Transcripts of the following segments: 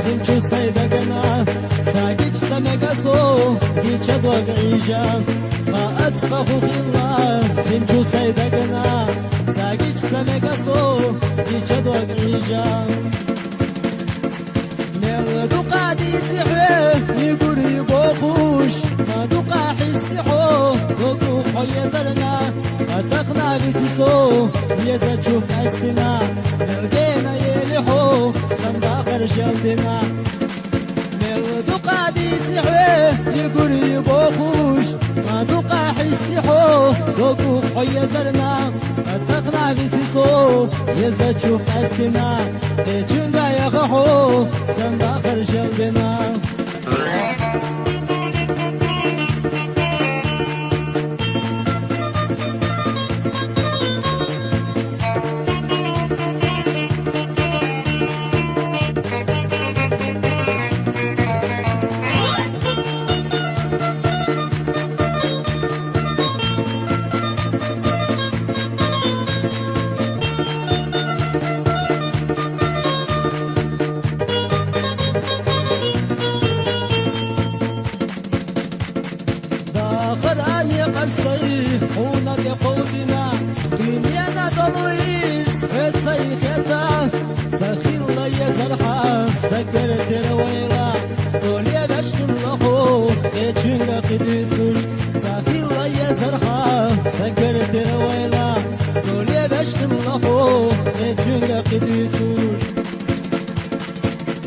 سمچو سيدقنا ساقيش سمقصو ديش دوق عيجا ما أتفخ الله سمچو سيدقنا ساقيش سمقصو ديش دوق عيجا نغدو قادي سحوه يقول يبوخوش ما دوقا حيستحو دوقو خويا درنا أتقنا بسيسو يدا تشوف أسبنا نلقينا يلحو صنداقر جلدنا نغدو قادي سحوه يقول يبوخوش ما دوقا حيستحو دوقو خويا درنا أتقنا بسيسو يدا تشوف أسبنا تجندا يخحو صنداقر جلدنا خراني قرصي حونا بقودنا دنيانا ضلويس هسي خيطا سخيل الله يزرحا سكرت رويلا سوليا بشكل لخو تجنغ قديسوش سخيل الله يزرحا سكرت رويلا سوليا بشكل لخو تجنغ قديسوش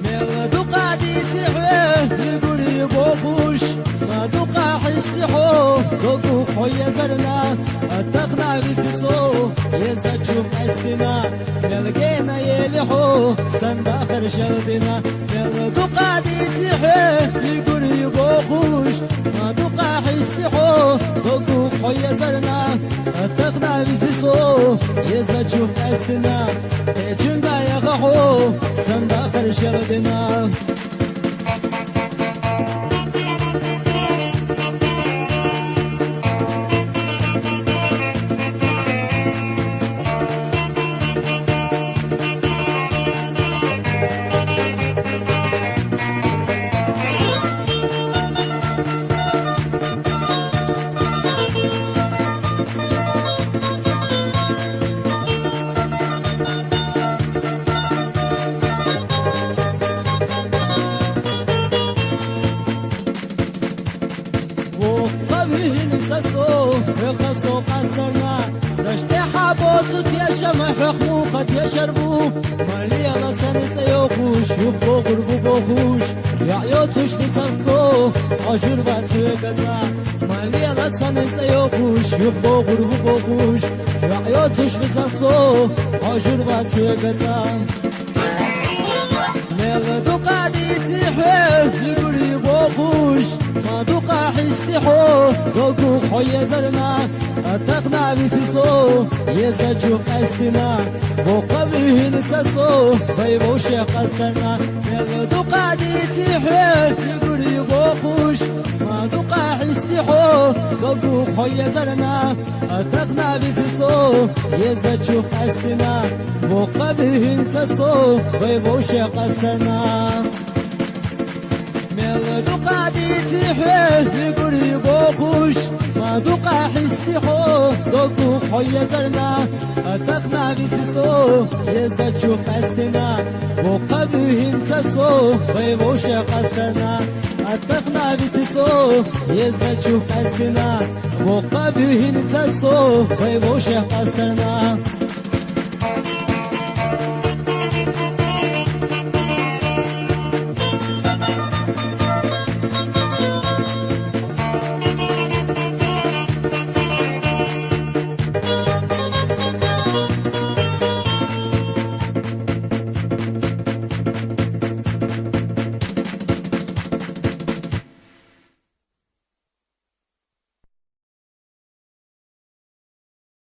ميغدو قادي سحوه يقول يبوخوش ما دوقا حيستحو دوقو خويا زرنا اتقنا بسيسو يزا تشوف أسبنا نلقينا يلحو صنداقر جلدنا ميغدو قادي سحوه يقول يبوخوش ما دوقا حيستحو دوقو خويا زرنا اتقنا بسيسو يزا تشوف أسبنا تجندا يغحو صنداقر جلدنا رقصوا قصرنا رشت حابوت يشم حخمو قد يشربو مالي غسن سيوخوش يخبو غربو بوخوش يعيوتوش بسرسو عجور باتسوكتا مالي غسن سيوخوش يخبو غربو بوخوش يعيوتوش بسرسو عجور باتسوكتا نغدو قادي تحوه يقول يبوخوش ما دوقا حيستحو دوقو خويا زرنا اتقنا بسيسو يزا تشوف أسبنا بوقا به نتسو بيبو شيقتنا نغدو قادي تحوه يقول يبوخوش ما دوقا حيستحو دوقو خويا زرنا اتقنا بسيسو يزا تشوف أسبنا بوقا به نتسو بيبو شيقتنا ميغدو قادي تحوه يقول يبوخوش ما دوقا حيستحو دوقو خويا زرنا اتقنا بسيسو يزا تشوف أسبنا بوقا به نتسو بيبو شيقتنا اتقنا بسيسو يزا تشوف أسبنا بوقا به نتسو بيبو شيقتنا